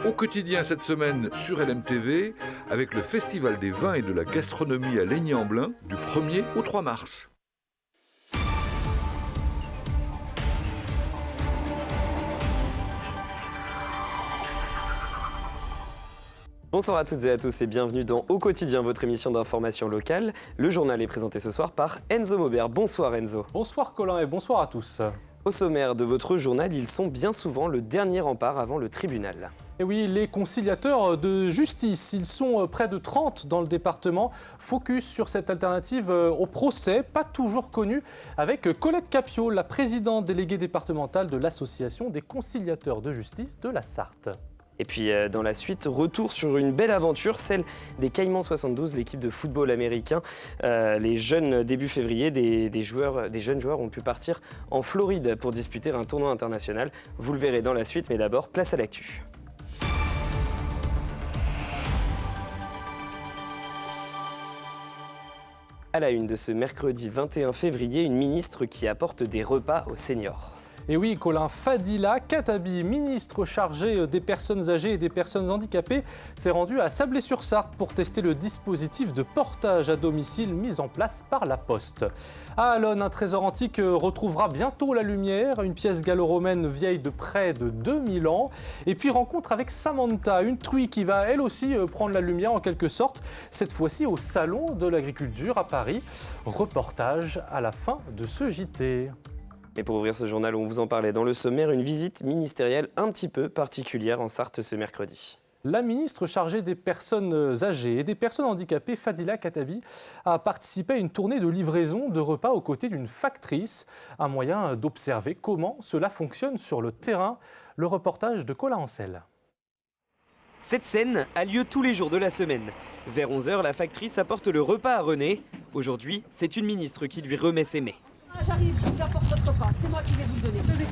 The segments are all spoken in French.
Au quotidien cette semaine sur LMTV, avec le Festival des vins et de la gastronomie à Laigny-en-Blain du 1er au 3 mars. Bonsoir à toutes et à tous et bienvenue dans Au quotidien, votre émission d'information locale. Le journal est présenté ce soir par Enzo Maubert. Bonsoir Enzo. Bonsoir Colin et bonsoir à tous. Au sommaire de votre journal, ils sont bien souvent le dernier rempart avant le tribunal. Et oui, les conciliateurs de justice, ils sont près de 30 dans le département. Focus sur cette alternative au procès, pas toujours connue, avec Colette Capio, la présidente déléguée départementale de l'association des conciliateurs de justice de la Sarthe. Et puis dans la suite, retour sur une belle aventure, celle des Caïmans 72, l'équipe de football américain. Les jeunes, début février, des jeunes joueurs ont pu partir en Floride pour disputer un tournoi international. Vous le verrez dans la suite, mais d'abord, place à l'actu. À la une de ce mercredi 21 février, une ministre qui apporte des repas aux seniors. Et oui, Colin, Fadila Khattabi, ministre chargé des personnes âgées et des personnes handicapées, s'est rendu à Sablé-sur-Sarthe pour tester le dispositif de portage à domicile mis en place par la Poste. À Allonne, un trésor antique retrouvera bientôt la lumière, une pièce gallo-romaine vieille de près de 2000 ans. Et puis rencontre avec Samantha, une truie qui va elle aussi prendre la lumière en quelque sorte, cette fois-ci au Salon de l'Agriculture à Paris. Reportage à la fin de ce JT. Et pour ouvrir ce journal, on vous en parlait dans le sommaire, une visite ministérielle un petit peu particulière en Sarthe ce mercredi. La ministre chargée des personnes âgées et des personnes handicapées, Fadila Khattabi, a participé à une tournée de livraison de repas aux côtés d'une factrice. Un moyen d'observer comment cela fonctionne sur le terrain. Le reportage de Colin Ancel. Cette scène a lieu tous les jours de la semaine. Vers 11h, la factrice apporte le repas à René. Aujourd'hui, c'est une ministre qui lui remet ses mets. J'arrive, je vous apporte votre repas. C'est moi qui vais vous le donner. Tenez.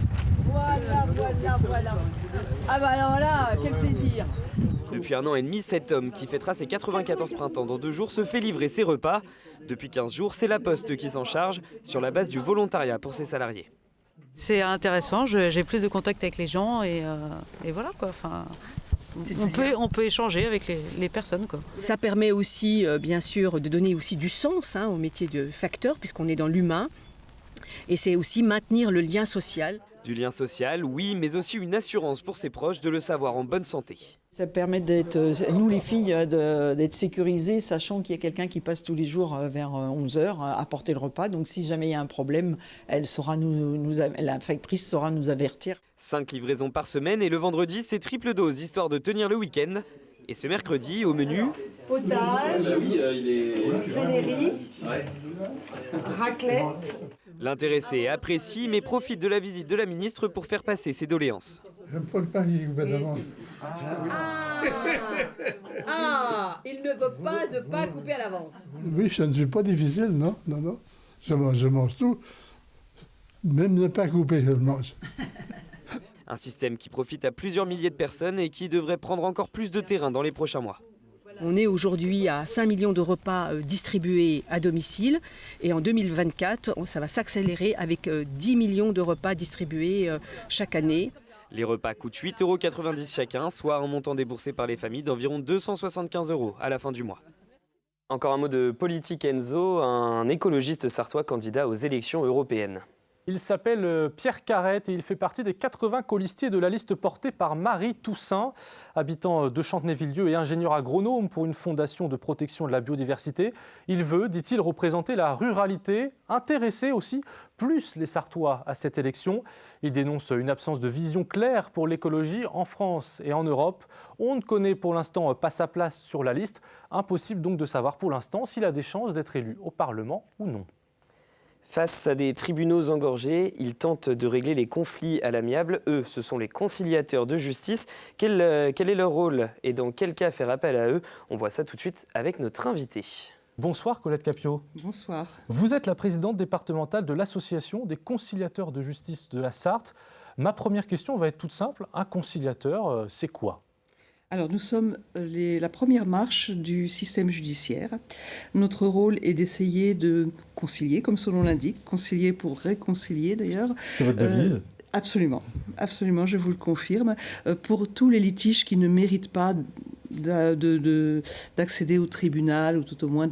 Voilà. Ah bah alors là, quel plaisir. Depuis 1 an et demi, cet homme qui fêtera ses 94 printemps dans 2 jours se fait livrer ses repas. Depuis 15 jours, c'est la Poste qui s'en charge sur la base du volontariat pour ses salariés. C'est intéressant, j'ai plus de contact avec les gens et voilà quoi. Enfin, on peut échanger avec les personnes, quoi. Ça permet aussi, bien sûr, de donner aussi du sens au métier de facteur, puisqu'on est dans l'humain. Et c'est aussi maintenir le lien social. Du lien social, oui, mais aussi une assurance pour ses proches de le savoir en bonne santé. Ça permet d'être, nous les filles, d'être sécurisées, sachant qu'il y a quelqu'un qui passe tous les jours vers 11h apporter le repas. Donc si jamais il y a un problème, la factrice saura nous avertir. 5 livraisons par semaine et le vendredi, c'est triple dose, histoire de tenir le week-end. Et ce mercredi, au menu... Potage, céleri, raclette. L'intéressé apprécie mais profite de la visite de la ministre pour faire passer ses doléances. J'aime pas le pain qui coupe d'avance. Il ne veut pas de pain coupé à l'avance. Oui, ça ne suis pas difficile, non. Je mange tout. Même le pain coupé, je le mange. Un système qui profite à plusieurs milliers de personnes et qui devrait prendre encore plus de terrain dans les prochains mois. On est aujourd'hui à 5 millions de repas distribués à domicile. Et en 2024, ça va s'accélérer avec 10 millions de repas distribués chaque année. Les repas coûtent 8,90 € chacun, soit un montant déboursé par les familles d'environ 275 € à la fin du mois. Encore un mot de politique, Enzo, un écologiste sartois candidat aux élections européennes. Il s'appelle Pierre Carrette et il fait partie des 80 colistiers de la liste portée par Marie Toussaint, habitant de Chantenay-Villedieu et ingénieur agronome pour une fondation de protection de la biodiversité. Il veut, dit-il, représenter la ruralité, intéresser aussi plus les Sartois à cette élection. Il dénonce une absence de vision claire pour l'écologie en France et en Europe. On ne connaît pour l'instant pas sa place sur la liste. Impossible donc de savoir pour l'instant s'il a des chances d'être élu au Parlement ou non. Face à des tribunaux engorgés, ils tentent de régler les conflits à l'amiable. Eux, ce sont les conciliateurs de justice. Quel est leur rôle et dans quel cas faire appel à eux? On voit ça tout de suite avec notre invité. Bonsoir Colette Capio. Bonsoir. Vous êtes la présidente départementale de l'association des conciliateurs de justice de la Sarthe. Ma première question va être toute simple. Un conciliateur, c'est quoi ? Alors nous sommes la première marche du système judiciaire. Notre rôle est d'essayer de concilier, comme son nom l'indique, concilier pour réconcilier d'ailleurs. C'est votre devise ? Absolument, absolument, je vous le confirme. Pour tous les litiges qui ne méritent pas d'accéder au tribunal, ou tout au moins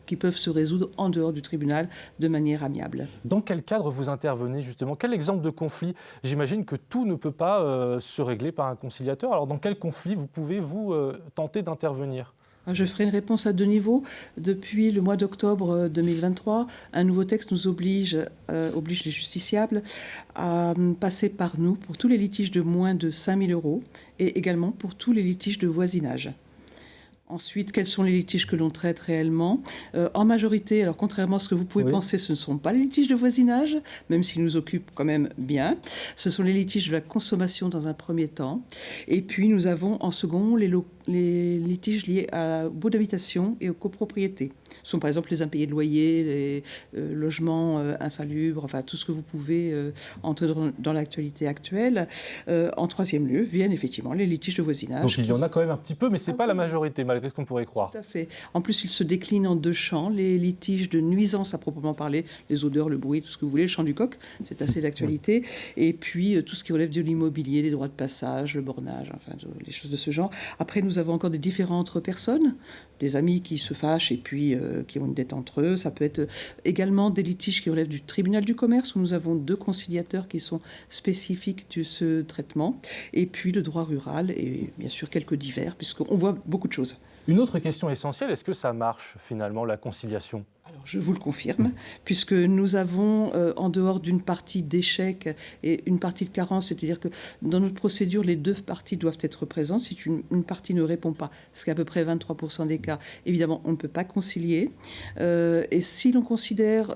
qui peuvent se résoudre en dehors du tribunal de manière amiable. Dans quel cadre vous intervenez justement? Quel exemple de conflit? J'imagine que tout ne peut pas se régler par un conciliateur. Alors dans quel conflit vous pouvez, tenter d'intervenir? Je ferai une réponse à 2 niveaux. Depuis le mois d'octobre 2023, un nouveau texte nous oblige les justiciables à passer par nous pour tous les litiges de moins de 5 000 € et également pour tous les litiges de voisinage. Ensuite, quels sont les litiges que l'on traite réellement? En majorité, alors contrairement à ce que vous pouvez penser, ce ne sont pas les litiges de voisinage, même s'ils nous occupent quand même bien. Ce sont les litiges de la consommation dans un premier temps. Et puis, nous avons en second les litiges liés au baux d'habitation et aux copropriétés. Ce sont par exemple les impayés de loyer, les logements insalubres, enfin tout ce que vous pouvez entrer dans l'actualité actuelle. En troisième lieu viennent effectivement les litiges de voisinage. Donc il y en a quand même un petit peu, mais ce n'est pas la majorité, malgré ce qu'on pourrait croire. Tout à fait. En plus, ils se déclinent en 2 champs. Les litiges de nuisance à proprement parler, les odeurs, le bruit, tout ce que vous voulez, le chant du coq, c'est assez d'actualité. Et puis tout ce qui relève de l'immobilier, les droits de passage, le bornage, enfin les choses de ce genre. Après, nous avons encore des différends entre personnes, des amis qui se fâchent et puis qui ont une dette entre eux. Ça peut être également des litiges qui relèvent du tribunal du commerce, où nous avons 2 conciliateurs qui sont spécifiques de ce traitement. Et puis le droit rural et bien sûr quelques divers, puisqu'on voit beaucoup de choses. Une autre question essentielle, est-ce que ça marche finalement, la conciliation? Alors, je vous le confirme, puisque nous avons, en dehors d'une partie d'échec et une partie de carence, c'est-à-dire que dans notre procédure, les 2 parties doivent être présentes. Si une partie ne répond pas, ce qui est à peu près 23% des cas, évidemment, on ne peut pas concilier. Et si l'on considère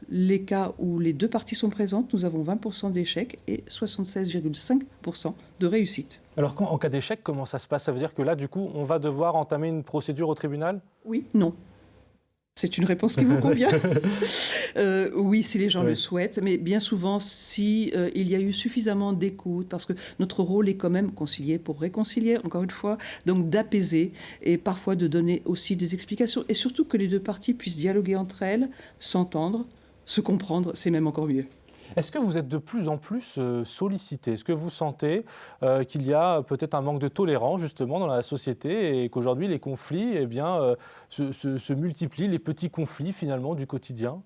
les cas où les 2 parties sont présentes, nous avons 20% d'échecs et 76,5% de réussite. Alors, en cas d'échec, comment ça se passe? Ça veut dire que là, du coup, on va devoir entamer une procédure au tribunal? Oui, non. C'est une réponse qui vous convient. Oui, si les gens le souhaitent, mais bien souvent, si il y a eu suffisamment d'écoute, parce que notre rôle est quand même concilier pour réconcilier, encore une fois, donc d'apaiser et parfois de donner aussi des explications, et surtout que les 2 parties puissent dialoguer entre elles, s'entendre, se comprendre, c'est même encore mieux. Est-ce que vous êtes de plus en plus sollicité? Est-ce que vous sentez qu'il y a peut-être un manque de tolérance justement dans la société et qu'aujourd'hui les conflits se multiplient, les petits conflits finalement du quotidien?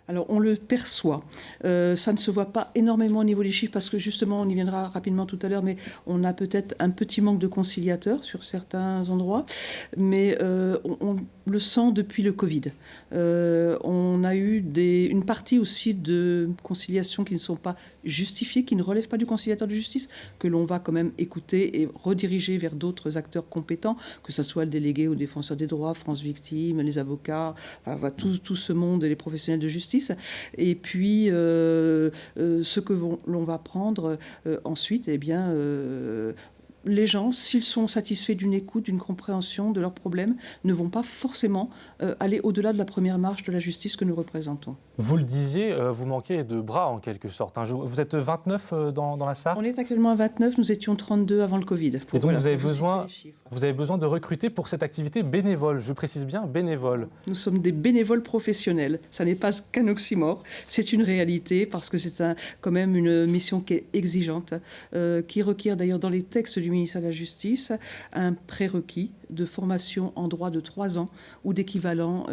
Alors, on le perçoit. Ça ne se voit pas énormément au niveau des chiffres parce que justement, on y viendra rapidement tout à l'heure, mais on a peut-être un petit manque de conciliateurs sur certains endroits. Mais on le sent depuis le Covid. On a eu une partie aussi de conciliation qui ne sont pas justifiées, qui ne relèvent pas du conciliateur de justice, que l'on va quand même écouter et rediriger vers d'autres acteurs compétents, que ce soit le délégué au défenseur des droits, France Victimes, les avocats, enfin, tout ce monde et les professionnels de justice. Et puis, ce que l'on va prendre ensuite, eh bien, les gens, s'ils sont satisfaits d'une écoute, d'une compréhension de leurs problèmes, ne vont pas forcément aller au-delà de la première marche de la justice que nous représentons. Vous le disiez, vous manquez de bras en quelque sorte. Vous êtes 29 dans la Sarthe? On est actuellement à 29, nous étions 32 avant le Covid. Et donc vous avez besoin de recruter pour cette activité bénévole, je précise bien bénévole. Nous sommes des bénévoles professionnels, ça n'est pas qu'un oxymore, c'est une réalité parce que c'est quand même une mission qui est exigeante, qui requiert d'ailleurs dans les textes du ministère de la Justice un prérequis de formation en droit de 3 ans ou d'équivalent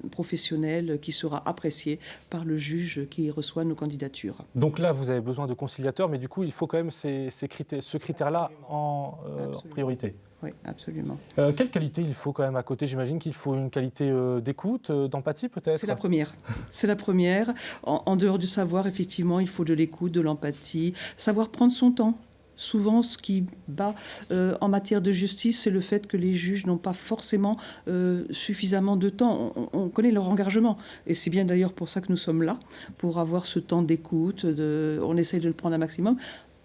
professionnel qui sera apprécié par le juge qui reçoit nos candidatures. Donc là, vous avez besoin de conciliateurs, mais du coup, il faut quand même ce critère-là en priorité. Oui, absolument. Quelle qualité il faut quand même à côté? J'imagine qu'il faut une qualité d'écoute, d'empathie peut-être? C'est la première. C'est la première. En dehors du savoir, effectivement, il faut de l'écoute, de l'empathie, savoir prendre son temps. Souvent, ce qui bat en matière de justice, c'est le fait que les juges n'ont pas forcément suffisamment de temps. On connaît leur engagement. Et c'est bien d'ailleurs pour ça que nous sommes là, pour avoir ce temps d'écoute. On essaye de le prendre un maximum.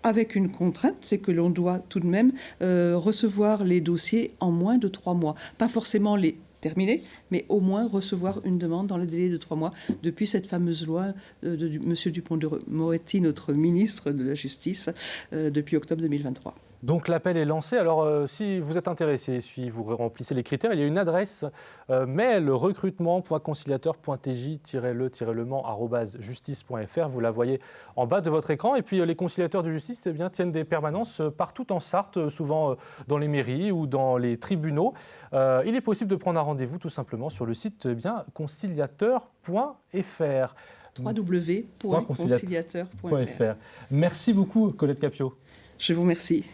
Avec une contrainte, c'est que l'on doit tout de même recevoir les dossiers en moins de 3 mois. Pas forcément les terminer, mais au moins recevoir une demande dans le délai de 3 mois depuis cette fameuse loi de M. Dupond-Moretti, notre ministre de la Justice, depuis octobre 2023. Donc l'appel est lancé. Alors si vous êtes intéressé, si vous remplissez les critères, il y a une adresse mail recrutement.conciliateur.tj-le-mans@justice.fr. Vous la voyez en bas de votre écran. Et puis les conciliateurs de justice tiennent des permanences partout en Sarthe, souvent dans les mairies ou dans les tribunaux. Il est possible de prendre un rendez-vous tout simplement sur le site conciliateur.fr. www.conciliateur.fr. Merci beaucoup Colette Capio. Je vous remercie.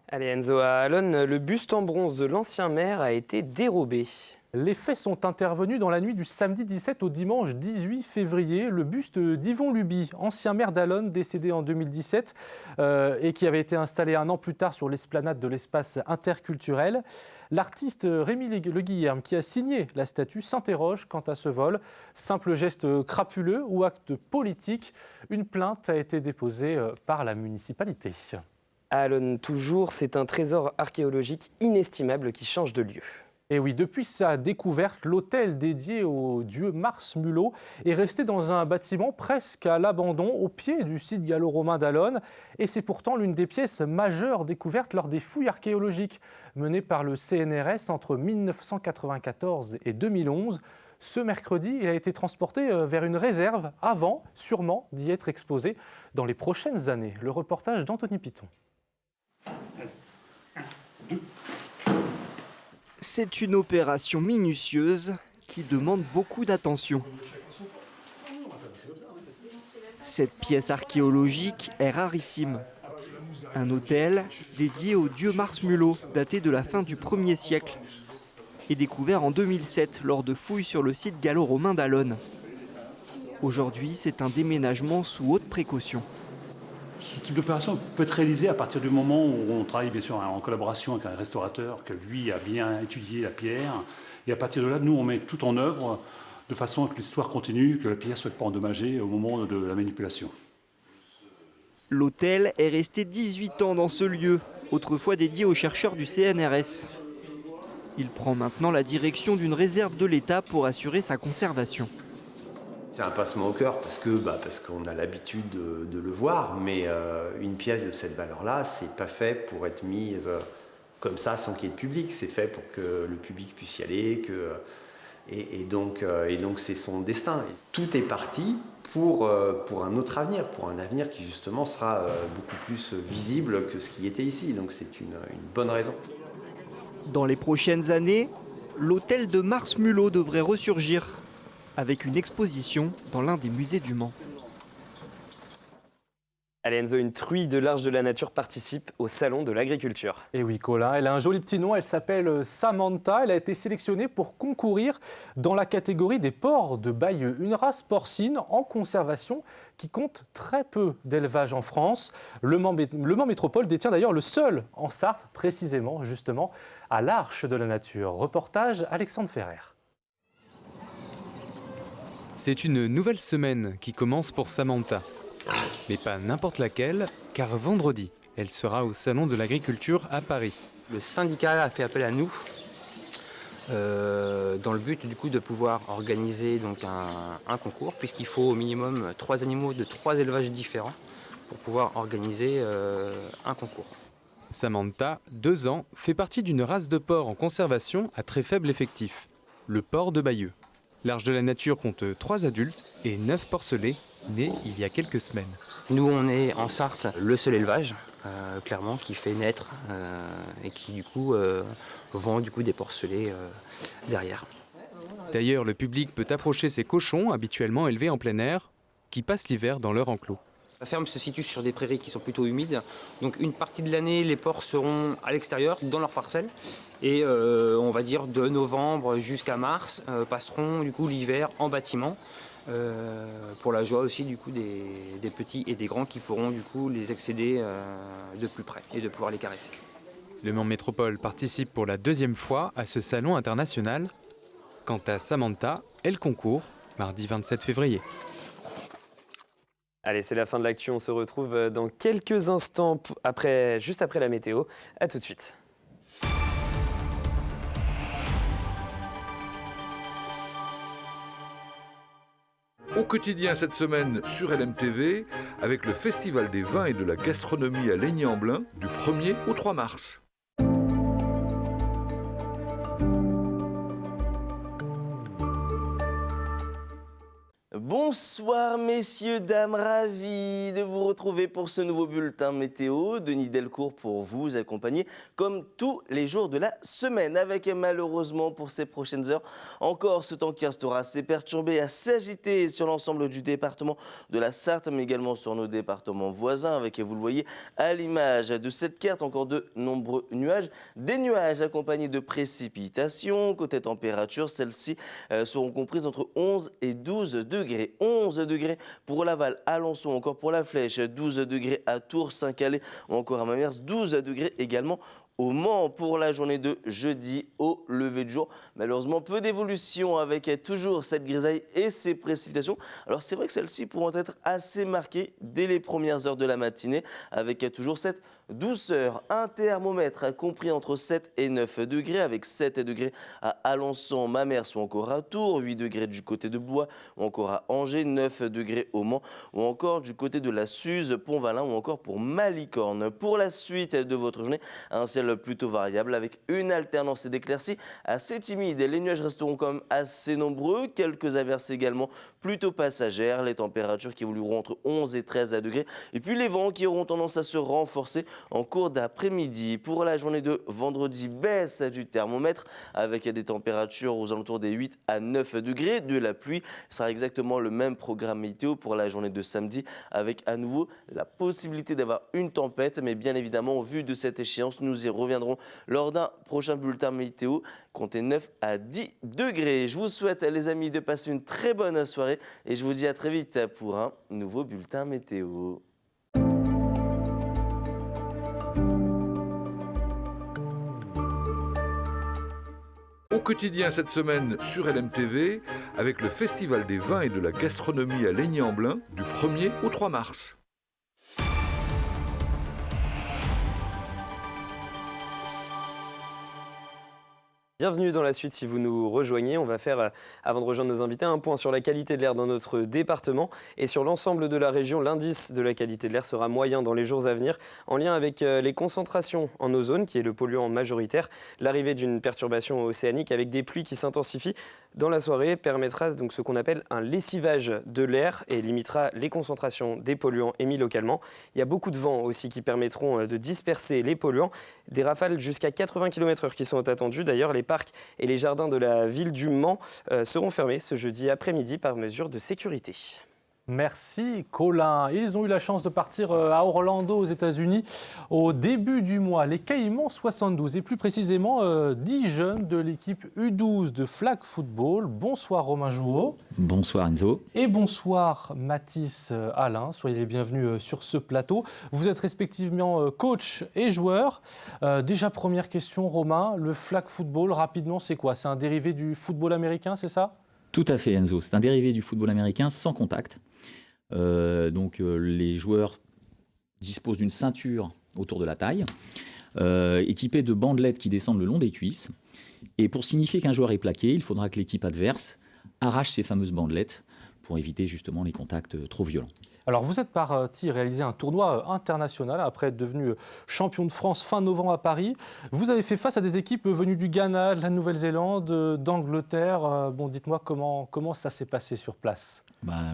Allez Enzo, à Allonne, le buste en bronze de l'ancien maire a été dérobé. Les faits sont intervenus dans la nuit du samedi 17 au dimanche 18 février. Le buste d'Yvon Luby, ancien maire d'Allonne, décédé en 2017 et qui avait été installé un an plus tard sur l'esplanade de l'espace interculturel. L'artiste Rémi Le Guillerme, qui a signé la statue, s'interroge quant à ce vol. Simple geste crapuleux ou acte politique? Une plainte a été déposée par la municipalité. À Allonne toujours, c'est un trésor archéologique inestimable qui change de lieu. Et oui, depuis sa découverte, l'hôtel dédié au dieu Mars Mulot est resté dans un bâtiment presque à l'abandon, au pied du site gallo-romain d'Allonne. Et c'est pourtant l'une des pièces majeures découvertes lors des fouilles archéologiques menées par le CNRS entre 1994 et 2011. Ce mercredi, il a été transporté vers une réserve avant, sûrement, d'y être exposé dans les prochaines années. Le reportage d'Anthony Piton. C'est une opération minutieuse qui demande beaucoup d'attention. Cette pièce archéologique est rarissime. Un hôtel dédié au dieu Mars Mulot, daté de la fin du 1er siècle, et découvert en 2007 lors de fouilles sur le site gallo-romain d'Allonne. Aujourd'hui, c'est un déménagement sous haute précaution. Ce type d'opération peut être réalisé à partir du moment où on travaille bien sûr en collaboration avec un restaurateur, que lui a bien étudié la pierre. Et à partir de là, nous, on met tout en œuvre de façon à que l'histoire continue, que la pierre ne soit pas endommagée au moment de la manipulation. L'hôtel est resté 18 ans dans ce lieu, autrefois dédié aux chercheurs du CNRS. Il prend maintenant la direction d'une réserve de l'État pour assurer sa conservation. C'est un pincement au cœur parce qu'on a l'habitude de le voir, mais une pièce de cette valeur-là, c'est pas fait pour être mise comme ça sans qu'il y ait de public. C'est fait pour que le public puisse y aller, et donc c'est son destin. Tout est parti pour un autre avenir, pour un avenir qui justement sera beaucoup plus visible que ce qui était ici. Donc c'est une bonne raison. Dans les prochaines années, l'hôtel de Mars Mulot devrait ressurgir, avec une exposition dans l'un des musées du Mans. Allez Enzo, une truie de l'Arche de la Nature participe au Salon de l'Agriculture. Et oui Colin, elle a un joli petit nom, elle s'appelle Samantha. Elle a été sélectionnée pour concourir dans la catégorie des porcs de Bayeux, une race porcine en conservation qui compte très peu d'élevage en France. Le Mans Métropole détient d'ailleurs le seul en Sarthe, précisément justement à l'Arche de la Nature. Reportage Alexandre Ferrer. C'est une nouvelle semaine qui commence pour Samantha. Mais pas n'importe laquelle, car vendredi, elle sera au Salon de l'Agriculture à Paris. Le syndicat a fait appel à nous dans le but du coup de pouvoir organiser donc un concours, puisqu'il faut au minimum 3 animaux de 3 élevages différents pour pouvoir organiser un concours. Samantha, 2 ans, fait partie d'une race de porcs en conservation à très faible effectif, le porc de Bayeux. L'Arche de la Nature compte 3 adultes et 9 porcelets, nés il y a quelques semaines. Nous, on est en Sarthe le seul élevage, clairement, qui fait naître et qui du coup vend des porcelets derrière. D'ailleurs, le public peut approcher ces cochons habituellement élevés en plein air, qui passent l'hiver dans leur enclos. La ferme se situe sur des prairies qui sont plutôt humides, donc une partie de l'année, les porcs seront à l'extérieur, dans leur parcelle, et on va dire de novembre jusqu'à mars, passeront du coup l'hiver en bâtiment, pour la joie aussi du coup des petits et des grands qui pourront du coup les accéder de plus près et de pouvoir les caresser. Le Mans Métropole participe pour la 2e fois à ce salon international. Quant à Samantha, elle concourt mardi 27 février. Allez, c'est la fin de l'actu. On se retrouve dans quelques instants, juste après la météo. À tout de suite. Au quotidien cette semaine sur LMTV, avec le Festival des vins et de la gastronomie à Laigny-en-Blain du 1er au 3 mars. Bonsoir messieurs, dames, ravi de vous retrouver pour ce nouveau bulletin météo. Denis Delcourt pour vous accompagner comme tous les jours de la semaine, avec malheureusement pour ces prochaines heures encore ce temps qui restera assez perturbé, assez agité sur l'ensemble du département de la Sarthe, mais également sur nos départements voisins, avec, vous le voyez à l'image de cette carte, encore de nombreux nuages, des nuages accompagnés de précipitations. Côté température, celles-ci seront comprises entre 11 et 12 degrés. 11 degrés pour Laval, Alençon, encore pour la Flèche, 12 degrés à Tours, Saint-Calais ou encore à Mamers, 12 degrés également au Mans pour la journée de jeudi au lever de jour. Malheureusement, peu d'évolution avec toujours cette grisaille et ces précipitations. Alors c'est vrai que celles-ci pourront être assez marquées dès les premières heures de la matinée avec toujours cette douceur. Un thermomètre compris entre 7 et 9 degrés avec 7 degrés à Alençon, Mamers ou encore à Tours, 8 degrés du côté de Blois ou encore à Angers, 9 degrés au Mans ou encore du côté de la Suze, Pont-Valin ou encore pour Malicorne. Pour la suite de votre journée, un ciel plutôt variable avec une alternance d'éclaircies assez timide. Les nuages resteront quand même assez nombreux, quelques averses également plutôt passagères, les températures qui évolueront entre 11 et 13 degrés et puis les vents qui auront tendance à se renforcer en cours d'après-midi. Pour la journée de vendredi, baisse du thermomètre avec des températures aux alentours des 8 à 9 degrés. De la pluie, ce sera exactement le même programme météo pour la journée de samedi avec à nouveau la possibilité d'avoir une tempête, mais bien évidemment au vu de cette échéance, nous y reviendrons lors d'un prochain bulletin météo. Comptez 9 à 10 degrés. Je vous souhaite les amis de passer une très bonne soirée et je vous dis à très vite pour un nouveau bulletin météo. Au quotidien cette semaine sur LMTV, avec le Festival des vins et de la gastronomie à Laigny-en-Blain du 1er au 3 mars. Bienvenue dans la suite si vous nous rejoignez. On va faire, avant de rejoindre nos invités, un point sur la qualité de l'air dans notre département et sur l'ensemble de la région. L'indice de la qualité de l'air sera moyen dans les jours à venir en lien avec les concentrations en ozone, qui est le polluant majoritaire. L'arrivée d'une perturbation océanique avec des pluies qui s'intensifient dans la soirée permettra donc ce qu'on appelle un lessivage de l'air et limitera les concentrations des polluants émis localement. Il y a beaucoup de vents aussi qui permettront de disperser les polluants. Des rafales jusqu'à 80 km/h qui sont attendues. D'ailleurs, les parcs et les jardins de la ville du Mans seront fermés ce jeudi après-midi par mesure de sécurité. Merci Colin. Ils ont eu la chance de partir à Orlando aux États-Unis au début du mois. Les Caïmans 72 et plus précisément 10 jeunes de l'équipe U12 de flag football. Bonsoir Romain Jouot. Bonsoir Enzo. Et bonsoir Mathis Alain. Soyez les bienvenus sur ce plateau. Vous êtes respectivement coach et joueur. Déjà première question Romain, le flag football rapidement c'est quoi? C'est un dérivé du football américain, c'est ça? Tout à fait Enzo, c'est un dérivé du football américain sans contact. Les joueurs disposent d'une ceinture autour de la taille, équipée de bandelettes qui descendent le long des cuisses. Et pour signifier qu'un joueur est plaqué, il faudra que l'équipe adverse arrache ces fameuses bandelettes pour éviter justement les contacts trop violents. Alors vous êtes parti réaliser un tournoi international après être devenu champion de France fin novembre à Paris. Vous avez fait face à des équipes venues du Ghana, de la Nouvelle-Zélande, d'Angleterre. Dites-moi comment ça s'est passé sur place.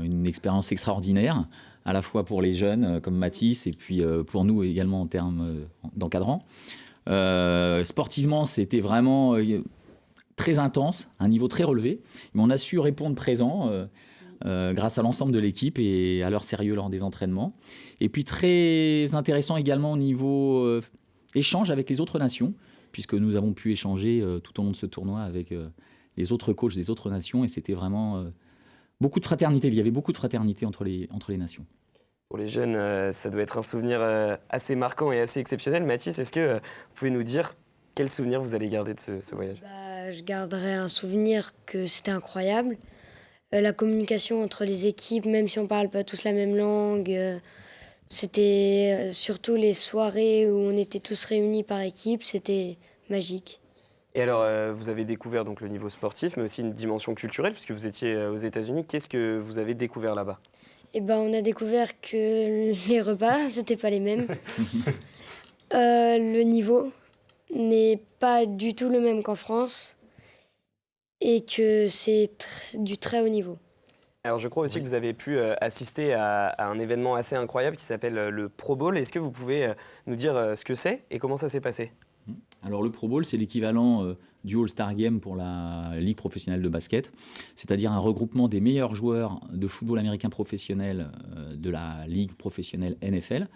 Une expérience extraordinaire, à la fois pour les jeunes comme Mathis et puis pour nous également en termes d'encadrant. Sportivement, c'était vraiment très intense, un niveau très relevé, mais on a su répondre présent grâce à l'ensemble de l'équipe et à leur sérieux lors des entraînements. Et puis très intéressant également au niveau échange avec les autres nations, puisque nous avons pu échanger tout au long de ce tournoi avec les autres coachs des autres nations, et c'était vraiment beaucoup de fraternité. Il y avait beaucoup de fraternité entre les nations. Pour les jeunes, ça doit être un souvenir assez marquant et assez exceptionnel. Mathis, est-ce que vous pouvez nous dire quel souvenir vous allez garder de ce voyage? Je garderai un souvenir que c'était incroyable. La communication entre les équipes, même si on ne parle pas tous la même langue, c'était surtout les soirées où on était tous réunis par équipe, c'était magique. Et alors, vous avez découvert donc le niveau sportif, mais aussi une dimension culturelle, puisque vous étiez aux États-Unis. Qu'est-ce que vous avez découvert là-bas ? Et ben, on a découvert que les repas, c'était pas les mêmes. Le niveau n'est pas du tout le même qu'en France et que c'est du très haut niveau. Alors, je crois aussi que vous avez pu assister à un événement assez incroyable qui s'appelle le Pro Bowl. Est-ce que vous pouvez nous dire ce que c'est et comment ça s'est passé ? Alors le Pro Bowl, c'est l'équivalent du All-Star Game pour la Ligue professionnelle de basket, c'est-à-dire un regroupement des meilleurs joueurs de football américain professionnel de la Ligue professionnelle NFL.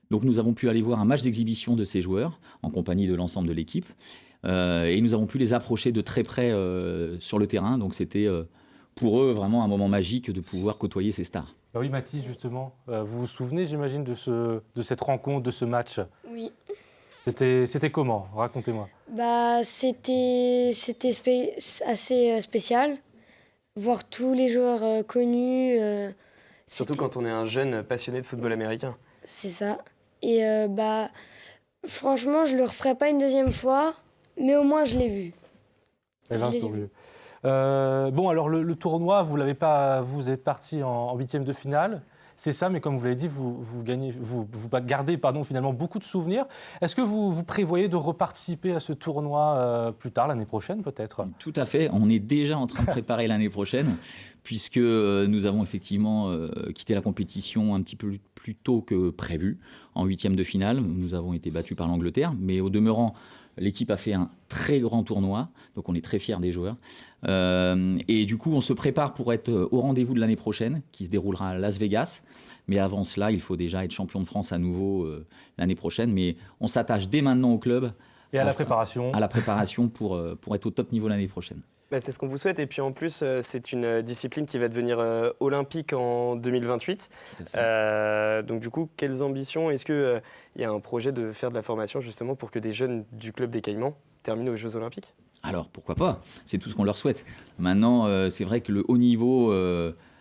Donc nous avons pu aller voir un match d'exhibition de ces joueurs en compagnie de l'ensemble de l'équipe et nous avons pu les approcher de très près sur le terrain. Donc c'était pour eux vraiment un moment magique de pouvoir côtoyer ces stars. Bah oui, Mathis, justement, vous vous souvenez, j'imagine, de cette rencontre, de ce match ? Oui. C'était comment ? Racontez-moi. Bah, c'était assez spécial. Voir tous les joueurs connus. Surtout quand on est un jeune passionné de football américain. C'est ça. Et bah, franchement, je le referai pas une deuxième fois, mais au moins je l'ai vu. Eh ben, tant mieux. Bon, alors le tournoi, vous êtes parti en huitième de finale. C'est ça, mais comme vous l'avez dit, vous gardez finalement beaucoup de souvenirs. Est-ce que vous prévoyez de reparticiper à ce tournoi plus tard, l'année prochaine peut-être ? Tout à fait. On est déjà en train de préparer l'année prochaine, puisque nous avons effectivement quitté la compétition un petit peu plus tôt que prévu, en huitième de finale. Nous avons été battus par l'Angleterre, mais au demeurant, l'équipe a fait un très grand tournoi, donc on est très fiers des joueurs. Et du coup, on se prépare pour être au rendez-vous de l'année prochaine, qui se déroulera à Las Vegas. Mais avant cela, il faut déjà être champion de France à nouveau l'année prochaine. Mais on s'attache dès maintenant au club. Et à la préparation. À la préparation pour être au top niveau l'année prochaine. Bah, c'est ce qu'on vous souhaite. Et puis en plus, c'est une discipline qui va devenir olympique en 2028. Donc du coup, quelles ambitions ? Est-ce qu'il y a un projet de faire de la formation justement pour que des jeunes du club des Caïmans terminent aux Jeux Olympiques ? Alors pourquoi pas ? C'est tout ce qu'on leur souhaite. Maintenant, c'est vrai que le haut niveau,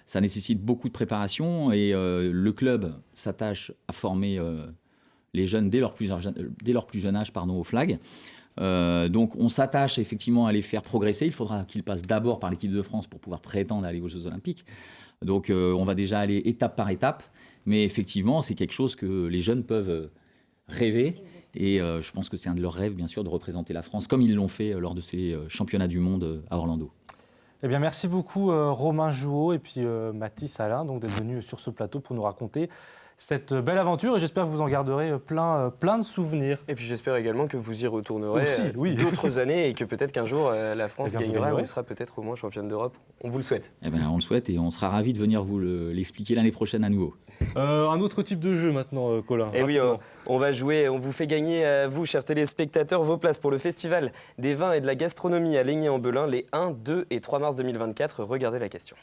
ça nécessite beaucoup de préparation et le club s'attache à former les jeunes dès leur plus jeune âge au flag. Donc on s'attache effectivement à les faire progresser. Il faudra qu'ils passent d'abord par l'équipe de France pour pouvoir prétendre aller aux Jeux Olympiques. Donc on va déjà aller étape par étape. Mais effectivement, c'est quelque chose que les jeunes peuvent rêver. Et je pense que c'est un de leurs rêves, bien sûr, de représenter la France comme ils l'ont fait lors de ces championnats du monde à Orlando. Eh bien, merci beaucoup Romain Jouot et puis Mathis Alain d'être venus sur ce plateau pour nous raconter cette belle aventure et j'espère que vous en garderez plein de souvenirs. Et puis j'espère également que vous y retournerez aussi, oui. D'autres années et que peut-être qu'un jour la France gagnera ou sera peut-être au moins championne d'Europe. On vous le souhaite. Eh bien, on le souhaite et on sera ravis de venir vous l'expliquer l'année prochaine à nouveau. Un autre type de jeu maintenant, Colin. Et oui, on va jouer, on vous fait gagner, vous, chers téléspectateurs, vos places pour le Festival des vins et de la gastronomie à Laigné-en-Belin les 1, 2 et 3 mars 2024. Regardez la question.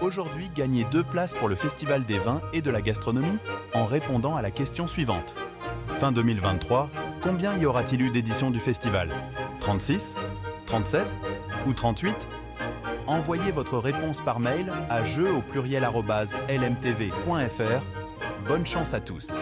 Aujourd'hui, gagnez 2 places pour le Festival des vins et de la gastronomie en répondant à la question suivante. Fin 2023, combien y aura-t-il eu d'éditions du festival ? 36 ? 37 ? Ou 38 ? Envoyez votre réponse par mail à jeu@lmtv.fr. Bonne chance à tous.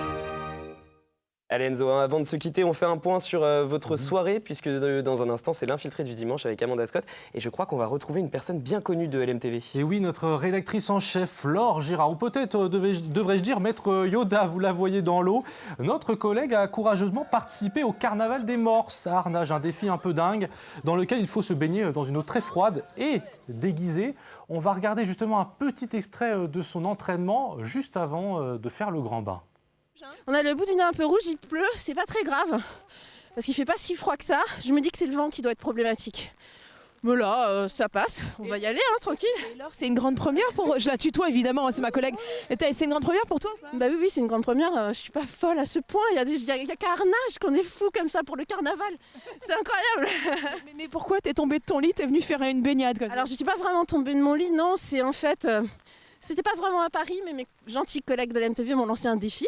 Allez Enzo, avant de se quitter, on fait un point sur votre soirée, puisque dans un instant, c'est l'infiltré du dimanche avec Amanda Scott. Et je crois qu'on va retrouver une personne bien connue de LMTV. Et oui, notre rédactrice en chef, Laure Girard, ou peut-être devrais-je dire Maître Yoda, vous la voyez dans l'eau. Notre collègue a courageusement participé au Carnaval des Morses à Arnage, un défi un peu dingue, dans lequel il faut se baigner dans une eau très froide et déguisée. On va regarder justement un petit extrait de son entraînement juste avant de faire le grand bain. On a le bout du nez un peu rouge, il pleut, c'est pas très grave, parce qu'il fait pas si froid que ça. Je me dis que c'est le vent qui doit être problématique. Mais là, ça passe, on va y aller, tranquille. Et Laure, c'est une grande première pour... Je la tutoie évidemment, c'est ma collègue. C'est une grande première pour toi ou pas ? Bah oui, c'est une grande première, je suis pas folle à ce point. Il y a qu'à Arnage qu'on est fou comme ça pour le carnaval. C'est incroyable. Mais pourquoi t'es tombée de ton lit, t'es venue faire une baignade comme ça ? Alors je suis pas vraiment tombée de mon lit, non, c'est en fait... C'était pas vraiment à Paris, mais mes gentils collègues de l'MTV m'ont lancé un défi.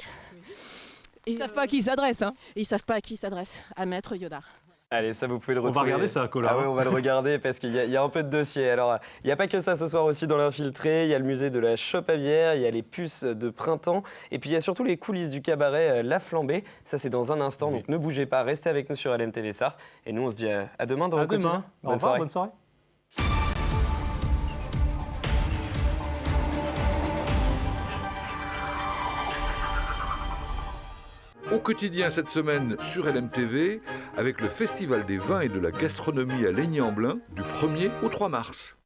Ils savent pas à qui ils s'adressent, Et ils savent pas à qui ils s'adressent, à Maître Yoda. Allez, ça vous pouvez le On va retrouver. regarder ça, Colin. Ah oui, on va le regarder parce qu'il y a un peu de dossier. Alors, il n'y a pas que ça ce soir aussi dans l'Infiltré. Il y a le musée de la chope à bière, il y a les puces de printemps. Et puis, il y a surtout les coulisses du cabaret La Flambée. Ça, c'est dans un instant. Donc, ne bougez pas, restez avec nous sur LMTV Sarthe. Et nous, on se dit à demain dans le quotidien. Au revoir, bonne soirée. Au quotidien cette semaine sur LMTV, avec le Festival des vins et de la gastronomie à Laigny-en-Blain du 1er au 3 mars.